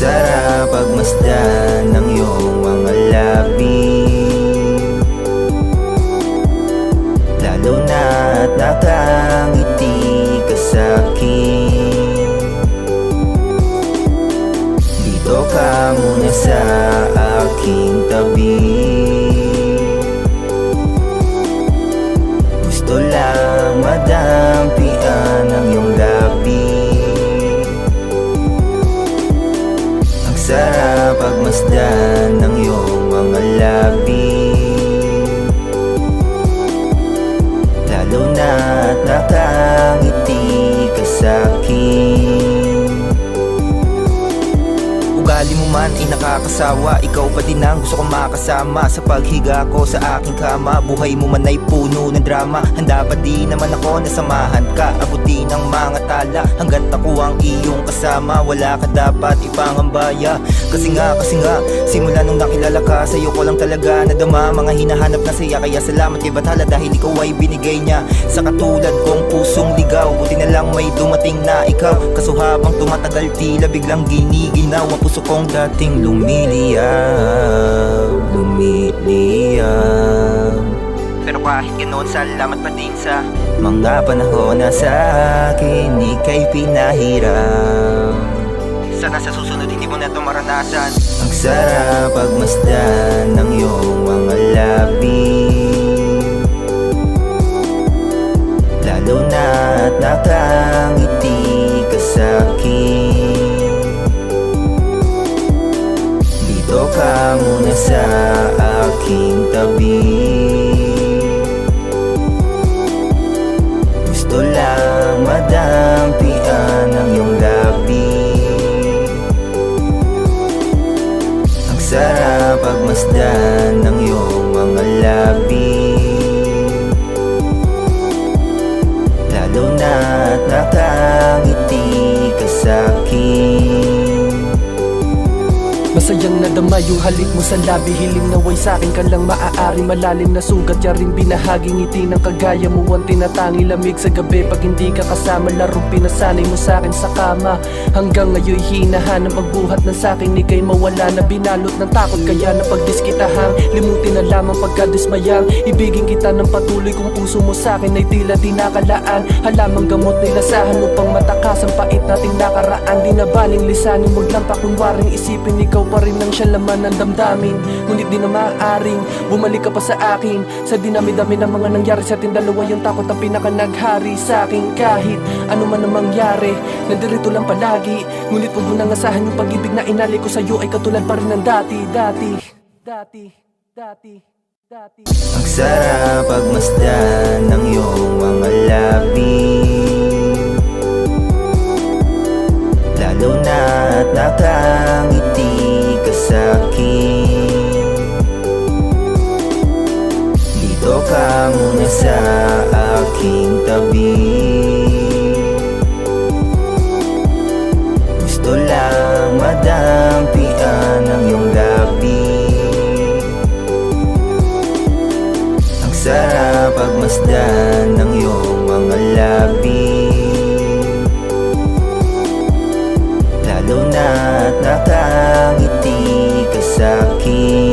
sarap pagmasdan ng iyong mga labi, lalo na't nakangiti ka sa'kin. Dito ka muna sa aking tabi, gusto lang madampian ang iyong labi. Ang sarap pagmasdan ng iyong mga labi, lalo na't nakangiti ka sa'kin. Ugali mo man ay nakakasawa, ikaw pa din ang gusto kong makasama sa paghiga ko sa aking kama. Buhay mo man ay puno ng drama, handa pa di naman ako na samahan ka. Abutin ang mga tala hanggat ako ang iyong kasama. Wala ka dapat ipangambaya, kasi nga simula nung nakilala ka, sa'yo ko lang talaga nadama mga hinahanap na saya. Kaya salamat kay Bathala dahil ikaw ay binigay niya sa katulad kong pusong ligaw. Buti na lang may dumating na ikaw, kaso habang tumatagal tila biglang giniginaw ang puso kong dating lumiliyab. Pero kahit ganoon, salamat pa din sa mga panahon na sa akin ika'y pinahiram. Sana sa susunod hindi mo na ito maranasan. Ang sarap pagmasdan ng iyong mga labi, lalo na't nakangiti ka sa'kin. Dito ka muna sa aking tabi, gusto lang madampian ang iyong labi. Ang sarap pagmasdan ng iyong mga labi, lalo na't nakangiti ka sa'kin. Masayang nadama yung halik mo sa labi, hiling naway sa'kin ka lang maaari. Malalim na sugat, yaring binahaging ngiti ng kagaya mo ang tinatangi. Lamig sa gabi pag hindi ka kasama, larong pinasanay mo sa'kin sa kama. Hanggang ngayon'y hinahanap magbuhat ng sa'kin, ika'y mawala na binalot ng takot. Kaya na pagdiskitahang limutin na lamang pagkadismayang ibigin kita ng patuloy kung puso mo sa'kin ay tila di nakalaan. Halamang gamot nilasahan upang matakas ang pait nating nakaraan. Di na baling lisanin, wag lang pakunwaring isipin ikaw pa rin ang siya laman ng damdamin. Ngunit di na maaaring bumalik ka pa sa akin. Sa dinami-dami ng mga nangyari sa ating dalawa, yung takot ang pinaka naghari sa akin. Kahit ano man ang mangyari, nandirito lang palagi. Ngunit huwag mo nang asahan yung pag-ibig na inali ko sa'yo ay katulad pa rin ng dati. Ang sarap pagmasdan ng iyong mga labi, lalo na't nakangiti ka sa'kin. Dito ka muna sa aking tabi, gusto lang madampian ang iyong labi. Ang sarap pagmasdan ng iyong mga labi, lalo na't nakangiti ka sa'kin.